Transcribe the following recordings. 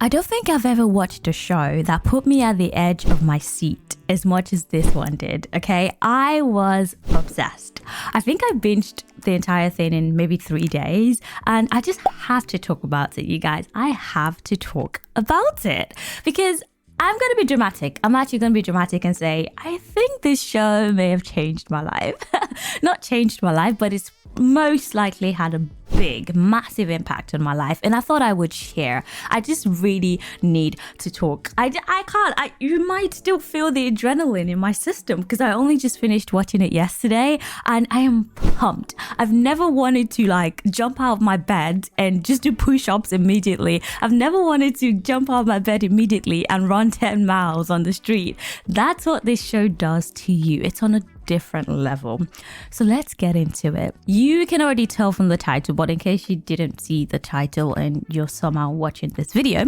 I don't think I've ever watched a show that put me at the edge of my seat as much as this one did, okay? I was obsessed. I think I binged the entire thing in maybe 3 days, and I just have to talk about it, you guys. I have to talk about it because I'm going to be dramatic. I'm actually going to be dramatic and say, I think this show may have changed my life. Not changed my life, but it's most likely had a big, massive impact on my life. And I thought I would share. I just really need to talk. I can't. You might still feel the adrenaline in my system because I only just finished watching it yesterday and I am pumped. I've never wanted to jump out of my bed and just do push-ups immediately. I've never wanted to jump out of my bed immediately and run 10 miles on the street. That's what this show does to you. It's on a different level. So let's get into it. You can already tell from the title, but in case you didn't see the title and you're somehow watching this video,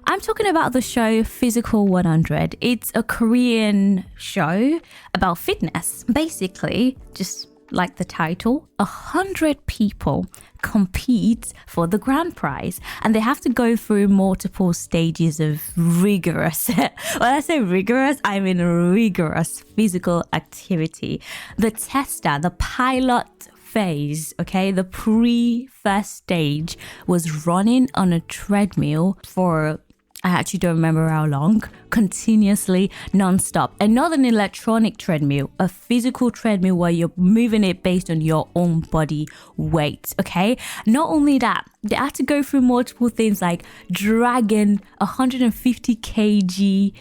I'm talking about the show Physical 100. It's a Korean show about fitness. Basically, just like the title, 100 people compete for the grand prize and they have to go through multiple stages of rigorous when I say rigorous, I mean rigorous physical activity. The tester, the pilot phase, okay, the first stage was running on a treadmill for I actually don't remember how long, continuously, non-stop. And not an electronic treadmill, a physical treadmill where you're moving it based on your own body weight, okay? Not only that, they had to go through multiple things like dragging 150 kg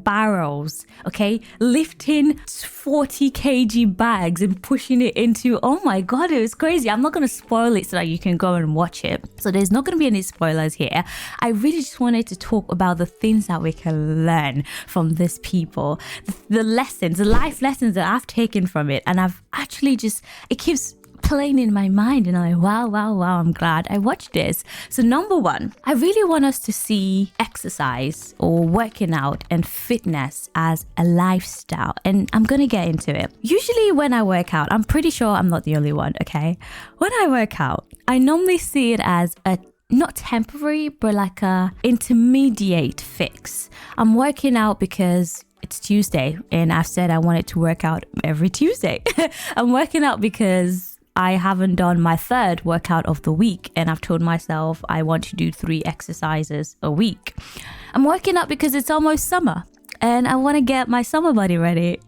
barrels, okay? Lifting 40 kg bags and pushing it into, oh my God, it was crazy. I'm not going to spoil it so that you can go and watch it. So there's not going to be any spoilers here. I really just wanted to talk about the things that we can learn from these people, the lessons, the life lessons that I've taken from it. And I've actually it keeps playing in my mind and I'm like, wow, I'm glad I watched this. So number one, I really want us to see exercise or working out and fitness as a lifestyle. And I'm going to get into it. Usually when I work out, I'm pretty sure I'm not the only one, okay? When I work out, I normally see it as a not temporary, but like a intermediate fix. I'm working out because it's Tuesday and I've said I wanted to work out every Tuesday. I'm working out because I haven't done my third workout of the week and I've told myself I want to do 3 exercises a week. I'm working out because it's almost summer and I want to get my summer body ready.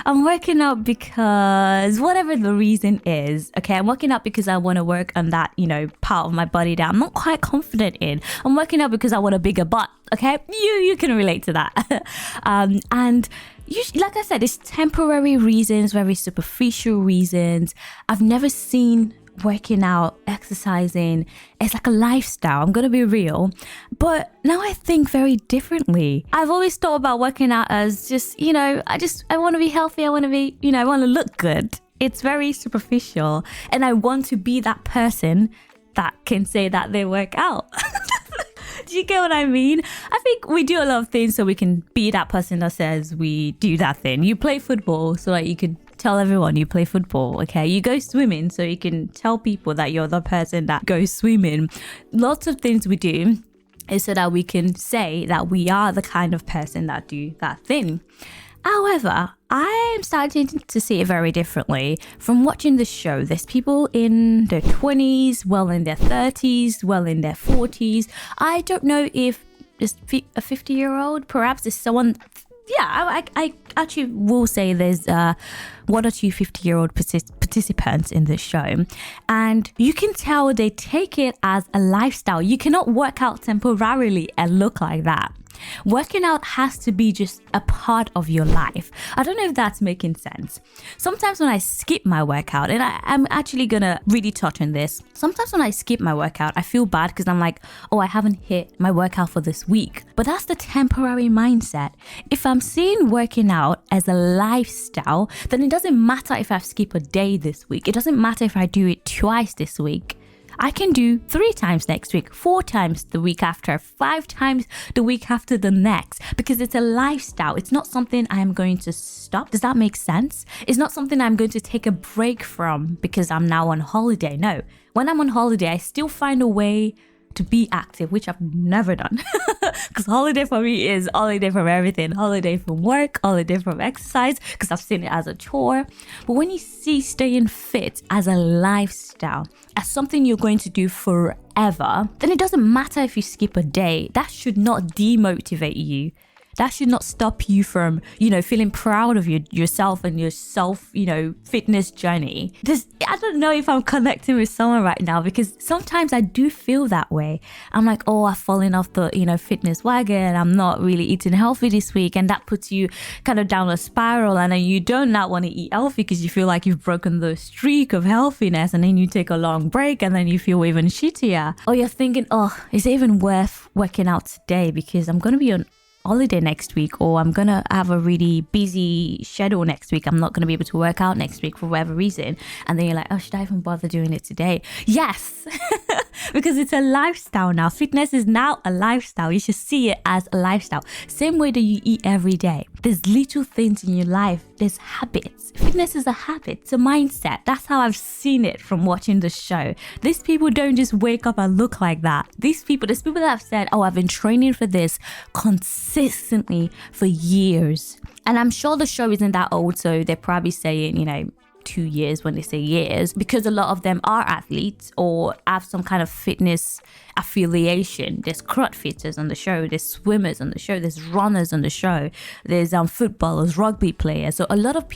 I'm working out because whatever the reason is, okay, I'm working out because I want to work on that, part of my body that I'm not quite confident in. I'm working out because I want a bigger butt, okay? You can relate to that. And usually, like I said, it's temporary reasons, very superficial reasons. I've never seen working out, exercising, it's like a lifestyle. I'm gonna be real. But now I think very differently. I've always thought about working out as just, I want to be healthy. I want to be, I want to look good. It's very superficial. And I want to be that person that can say that they work out. Do you get what I mean? I think we do a lot of things so we can be that person that says we do that thing. You play football so that you can tell everyone you play football, okay? You go swimming so you can tell people that you're the person that goes swimming. Lots of things we do is so that we can say that we are the kind of person that do that thing. However, I'm starting to see it very differently from watching the show. There's people in their 20s, well in their 30s, well in their 40s. I don't know if it's a 50-year-old, perhaps it's someone. Yeah, I actually will say there's 1 or 2 50-year-old participants in this show. And you can tell they take it as a lifestyle. You cannot work out temporarily and look like that. Working out has to be just a part of your life. I don't know if that's making sense. Sometimes when I skip my workout, and I'm actually gonna really touch on this. Sometimes when I skip my workout, I feel bad because I'm like, oh, I haven't hit my workout for this week. But that's the temporary mindset. If I'm seeing working out as a lifestyle, then it doesn't matter if I skip a day this week. It doesn't matter if I do it twice this week. I can do 3 times next week, 4 times the week after, 5 times the week after the next, because it's a lifestyle. It's not something I'm going to stop. Does that make sense? It's not something I'm going to take a break from because I'm now on holiday. No, when I'm on holiday, I still find a way to be active, which I've never done. Because holiday for me is holiday from everything. Holiday from work, holiday from exercise, because I've seen it as a chore. But when you see staying fit as a lifestyle, as something you're going to do forever, then it doesn't matter if you skip a day. That should not demotivate you. That should not stop you from, feeling proud of yourself and your fitness journey. I don't know if I'm connecting with someone right now, because sometimes I do feel that way. I'm like, oh, I've fallen off the, fitness wagon. I'm not really eating healthy this week. And that puts you kind of down a spiral. And then you don't not want to eat healthy because you feel like you've broken the streak of healthiness. And then you take a long break and then you feel even shittier. Or you're thinking, oh, is it even worth working out today because I'm going to be on holiday next week, or I'm gonna have a really busy schedule next week. I'm not gonna be able to work out next week for whatever reason. And then you're like, oh, should I even bother doing it today? Yes, because it's a lifestyle now. Fitness is now a lifestyle. You should see it as a lifestyle. Same way that you eat every day. There's little things in your life. There's habits. Fitness is a habit. It's a mindset. That's how I've seen it from watching the show. These people don't just wake up and look like that. There's people that have said, oh, I've been training for this consistently for years. And I'm sure the show isn't that old, so they're probably saying, 2 years when they say years, because a lot of them are athletes or have some kind of fitness affiliation. There's CrossFitters on the show, there's swimmers on the show, there's runners on the show, there's footballers, rugby players. So a lot of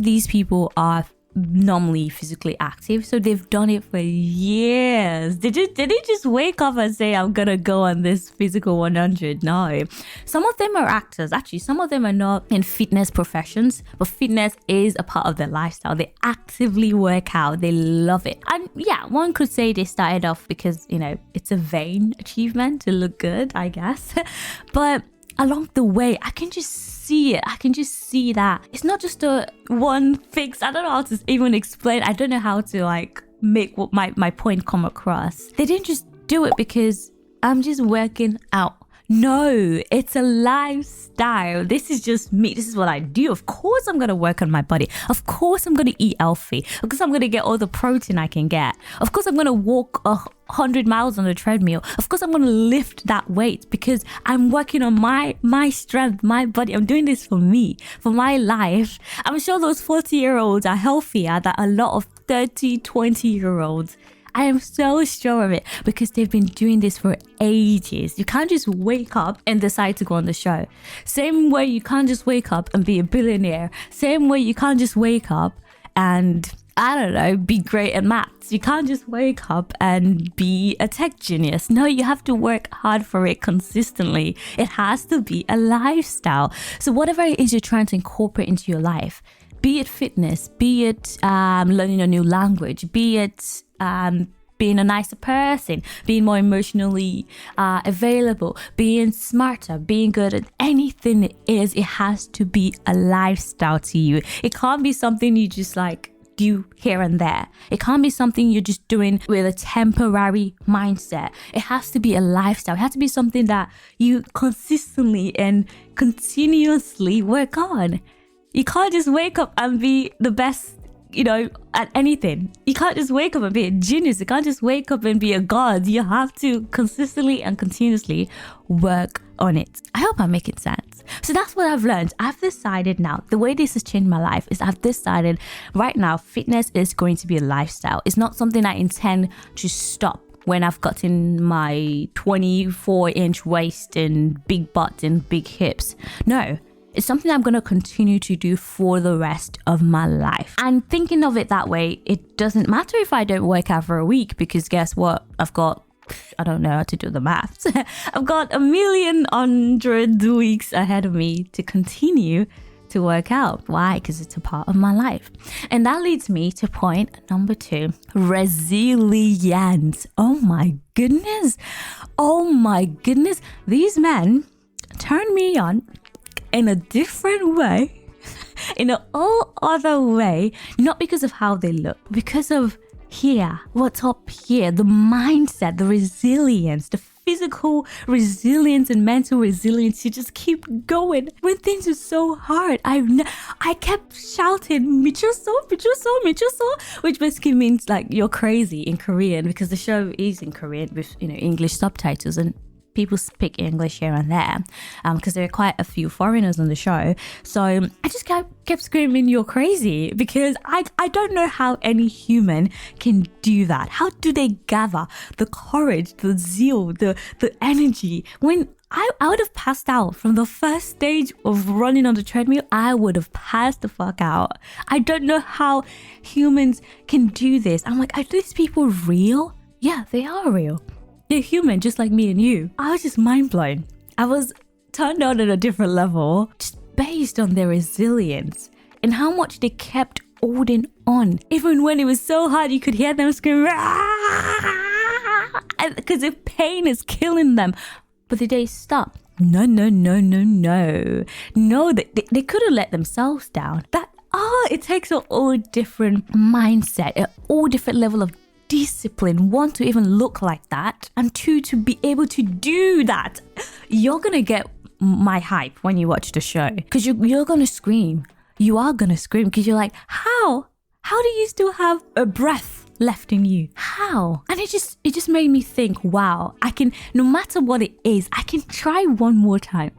these people are normally physically active, so they've done it for years. Did they just wake up and say, I'm gonna go on this physical 100? No. Some of them are actors. Actually, some of them are not in fitness professions, but fitness is a part of their lifestyle. They actively work out. They love it. And yeah, one could say they started off because it's a vain achievement to look good, I guess. But along the way, I can just see it. I can just see that it's not just a one fix. I don't know how to even explain. I don't know how to make what my point come across. They didn't just do it because I'm just working out. No, it's a lifestyle. This is just me. This is what I do. Of course, I'm going to work on my body. Of course, I'm going to eat healthy. Of course, I'm going to get all the protein I can get. Of course, I'm going to walk 100 miles on the treadmill. Of course, I'm going to lift that weight because I'm working on my strength, my body. I'm doing this for me, for my life. I'm sure those 40-year-olds are healthier than a lot of 30, 20-year-olds. I am so sure of it because they've been doing this for ages. You can't just wake up and decide to go on the show. Same way you can't just wake up and be a billionaire. Same way you can't just wake up and, be great at maths. You can't just wake up and be a tech genius. No, you have to work hard for it consistently. It has to be a lifestyle. So whatever it is you're trying to incorporate into your life, be it fitness, be it learning a new language, be it being a nicer person, being more emotionally available, being smarter, being good at anything it is, it has to be a lifestyle to you. It can't be something you just do here and there. It can't be something you're just doing with a temporary mindset. It has to be a lifestyle. It has to be something that you consistently and continuously work on. You can't just wake up and be the best, at anything. You can't just wake up and be a genius. You can't just wake up and be a god. You have to consistently and continuously work on it. I hope I'm making sense. So that's what I've learned. I've decided now, the way this has changed my life is I've decided right now, fitness is going to be a lifestyle. It's not something I intend to stop when I've gotten my 24-inch waist and big butt and big hips. No. It's something I'm going to continue to do for the rest of my life. And thinking of it that way, it doesn't matter if I don't work out for a week, because guess what? I've got, I don't know how to do the maths. I've got 1,100 weeks ahead of me to continue to work out. Why? Because it's a part of my life. And that leads me to point number 2, resilience. Oh my goodness. These men turn me on in a different way, in an all other way, not because of how they look, because of here, what's up here, the mindset, the resilience, the physical resilience and mental resilience to just keep going when things are so hard. I kept shouting "미쳤어, 미쳤어, 미쳤어," which basically means like you're crazy in Korean, because the show is in Korean with English subtitles, and people speak English here and there because there are quite a few foreigners on the show. So I just kept screaming, "You're crazy," because I don't know how any human can do that. How do they gather the courage, the zeal, the energy? When I would have passed out from the first stage of running on the treadmill. I would have passed the fuck out. I don't know how humans can do this. I'm like, are these people real? Yeah, they are real. They're human, just like me and you. I was just mind blown. I was turned on at a different level, just based on their resilience and how much they kept holding on. Even when it was so hard, you could hear them scream, because the pain is killing them. But did they stop? No. No, they could have let themselves down. It takes an all different mindset, an all different level of discipline, one, to even look like that, and two, to be able to do that. You're gonna get my hype when you watch the show, because you're gonna scream. You are gonna scream because you're like, how do you still have a breath left in you? How? And it just made me think, wow, I can, no matter what it is, I can try one more time.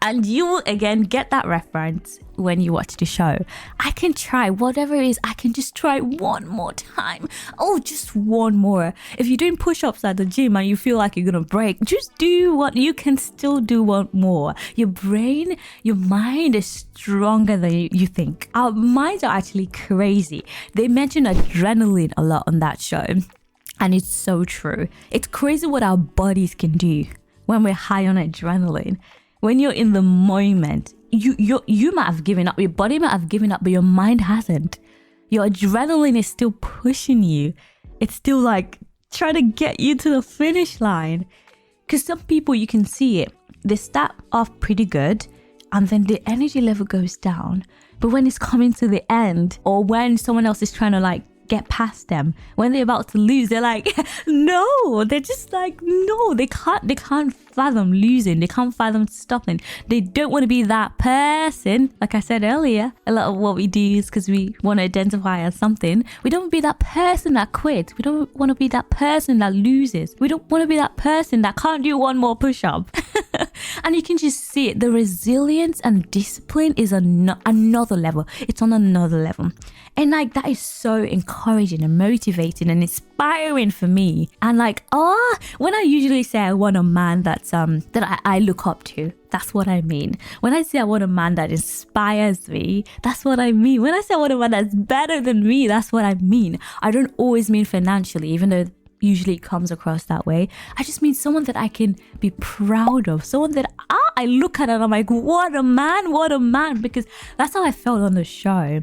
And you will again get that reference when you watch the show. I can try whatever it is. I can just try one more time. Oh, just one more. If you're doing push-ups at the gym and you feel like you're gonna break, just do what you can still do one more. Your brain, your mind is stronger than you think. Our minds are actually crazy. They mention adrenaline a lot on that show, and it's so true. It's crazy what our bodies can do when we're high on adrenaline. When you're in the moment, you might have given up, your body might have given up, but your mind hasn't. Your adrenaline is still pushing you. It's still like trying to get you to the finish line. Because some people, you can see it, they start off pretty good and then the energy level goes down. But when it's coming to the end, or when someone else is trying to like get past them, when they're about to lose, they're like, no, they're just like, no, they can't fathom losing. They can't fathom stopping. They don't want to be that person. Like I said earlier, a lot of what we do is because we want to identify as something. We don't want to be that person that quits. We don't want to be that person that loses. We don't want to be that person that can't do one more push-up. And you can just see it. The resilience and discipline is another level. It's on another level. And like, that is so encouraging and motivating and inspiring for me. And like, when I usually say I want a man that I look up to, that's what I mean. When I say I want a man that inspires me, that's what I mean. When I say I want a man that's better than me, that's what I mean. I don't always mean financially, even though usually it comes across that way. I just mean someone that I can be proud of, someone that I look at and I'm like, what a man, because that's how I felt on the show.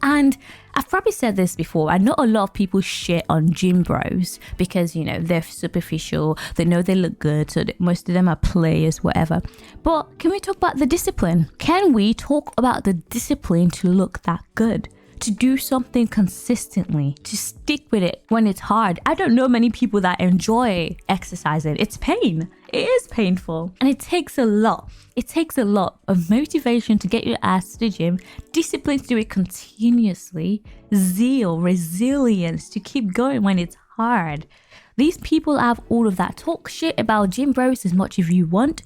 And I've probably said this before, I know a lot of people shit on gym bros because, they're superficial, they know they look good, so most of them are players, whatever. But can we talk about the discipline? Can we talk about the discipline to look that good? To do something consistently, to stick with it when it's hard. I don't know many people that enjoy exercising. It's pain. It is painful. And it takes a lot. It takes a lot of motivation to get your ass to the gym, discipline to do it continuously, zeal, resilience to keep going when it's hard. These people have all of that. Talk shit about gym bros as much as you want,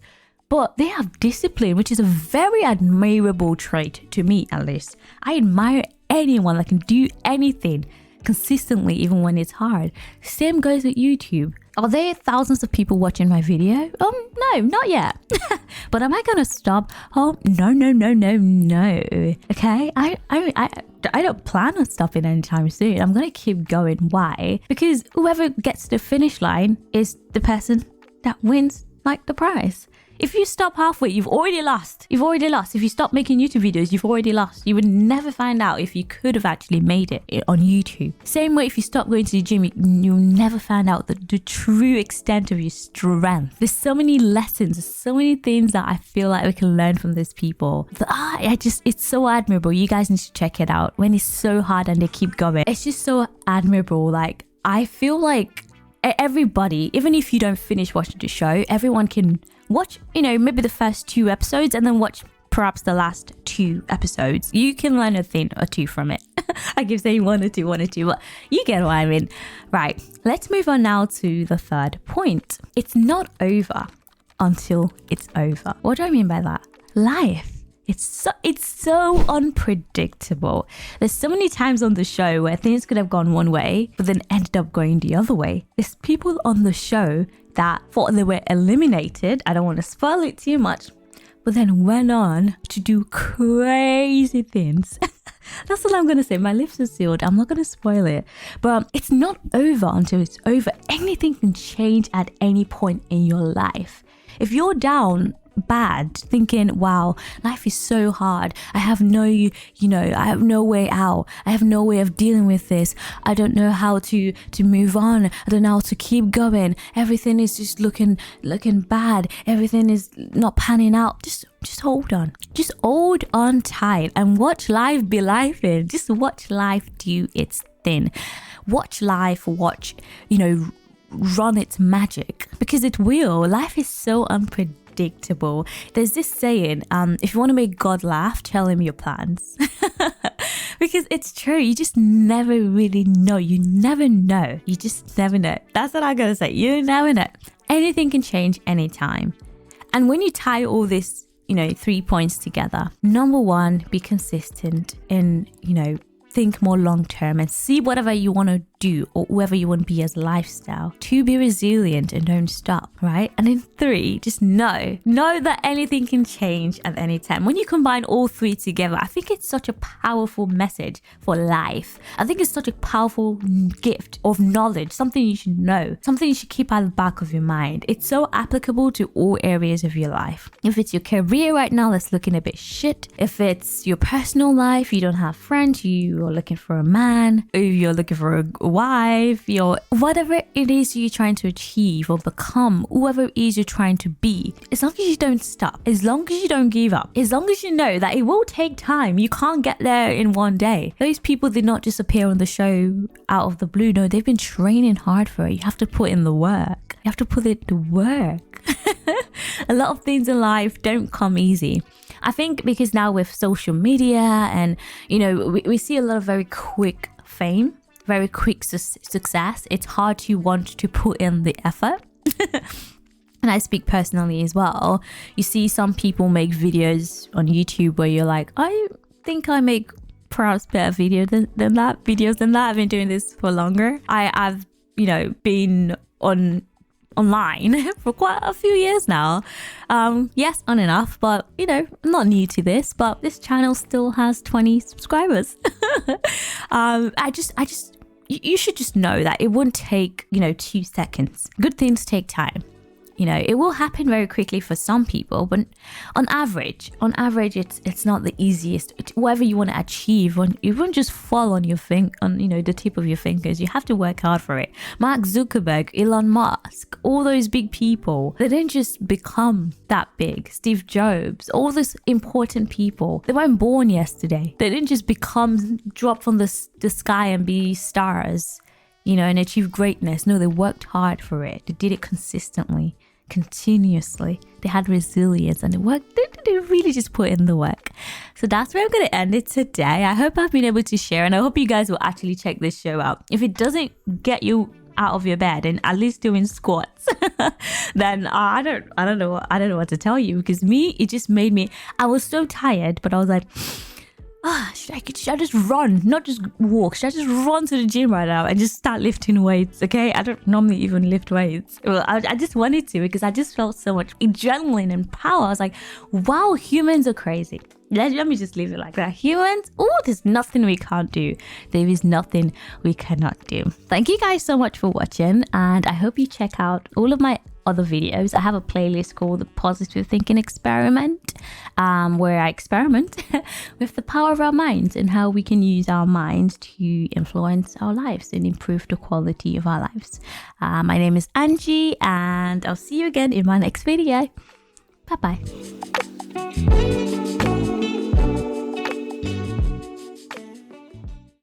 but they have discipline, which is a very admirable trait to me, at least. I admire anyone that can do anything consistently, even when it's hard. Same goes with YouTube. Are there thousands of people watching my video? No, not yet. But am I gonna stop? Oh, no. Okay, I don't plan on stopping anytime soon. I'm gonna keep going. Why? Because whoever gets to the finish line is the person that wins like the prize. If you stop halfway, you've already lost. If you stop making YouTube videos, you've already lost. You would never find out if you could have actually made it on YouTube. Same way, if you stop going to the gym, you'll never find out the true extent of your strength. There's so many lessons, there's so many things that I feel like we can learn from these people. It's so admirable. You guys need to check it out. When it's so hard and they keep going, it's just so admirable. Like, I feel like everybody, even if you don't finish watching the show, everyone can watch, maybe the first 2 episodes and then watch perhaps the last 2 episodes. You can learn a thing or two from it. I keep saying one or two, but you get what I mean. Right, let's move on now to the third point. It's not over until it's over. What do I mean by that? Life. It's so unpredictable. There's so many times on the show where things could have gone one way, but then ended up going the other way. There's people on the show that thought they were eliminated. I don't want to spoil it too much, but then went on to do crazy things. That's all I'm going to say. My lips are sealed. I'm not going to spoil it. But it's not over until it's over. Anything can change at any point in your life. If you're down bad, thinking, wow, life is so hard, I have I have no way out, I have no way of dealing with this, I don't know how to move on, I don't know how to keep going, everything is just looking bad, everything is not panning out, just hold on tight and watch life be life in. Just watch life do its thing. Watch life run its magic, because it will. Life is so unpredictable. There's this saying, if you want to make God laugh, tell him your plans. Because it's true. You just never really know. You never know. You just never know. That's what I gotta say. You never know. Anything can change anytime. And when you tie all this, 3 points together, number 1, be consistent and, think more long term and see whatever you want to do or whoever you want to be as a lifestyle. 2, be resilient and don't stop, right? And then 3, just know that anything can change at any time. When you combine all 3 together, I think it's such a powerful message for life. I think it's such a powerful gift of knowledge, something you should know, something you should keep at the back of your mind. It's so applicable to all areas of your life. If it's your career right now that's looking a bit shit, if it's your personal life, you don't have friends, you're looking for a man, or you're looking for a wife, whatever it is you're trying to achieve or become, whoever it is you're trying to be, as long as you don't stop, as long as you don't give up, as long as you know that it will take time, you can't get there in one day. Those people did not just appear on the show out of the blue. No, they've been training hard for it. You have to put in the work. You have to put it to work. A lot of things in life don't come easy. I think because now with social media and, we see a lot of very quick fame, very quick success, it's hard to want to put in the effort. And I speak personally as well. You see some people make videos on YouTube where you're like, I think I make perhaps better videos than that. I've been doing this for longer. I've, been online for quite a few years now. Yes, on and off, but I'm not new to this, but this channel still has 20 subscribers. You should just know that it wouldn't take 2 seconds. Good things take time. It will happen very quickly for some people, but on average, it's not the easiest. Whatever you want to achieve, it won't just fall on your the tip of your fingers. You have to work hard for it. Mark Zuckerberg, Elon Musk, all those big people, they didn't just become that big. Steve Jobs, all those important people, they weren't born yesterday. They didn't just drop from the sky and be stars, and achieve greatness. No, they worked hard for it. They did it consistently, continuously. They had resilience and it worked. They really just put in the work. So that's where I'm going to end it today. I hope I've been able to share, and I hope you guys will actually check this show out. If it doesn't get you out of your bed and at least doing squats, then I don't know what to tell you, because it just made me, I was so tired, but I was like, should I just run, not just walk? Should I just run to the gym right now and just start lifting weights? Okay, I don't normally even lift weights. Well, I just wanted to, because I just felt so much adrenaline and power. I was like, wow, humans are crazy. Let me just leave it like that. Humans, there's nothing we can't do. There is nothing we cannot do. Thank you guys so much for watching, and I hope you check out all of my other videos. I have a playlist called the Positive Thinking Experiment, where I experiment with the power of our minds and how we can use our minds to influence our lives and improve the quality of our lives. My name is Anjy, and I'll see you again in my next video. Bye bye.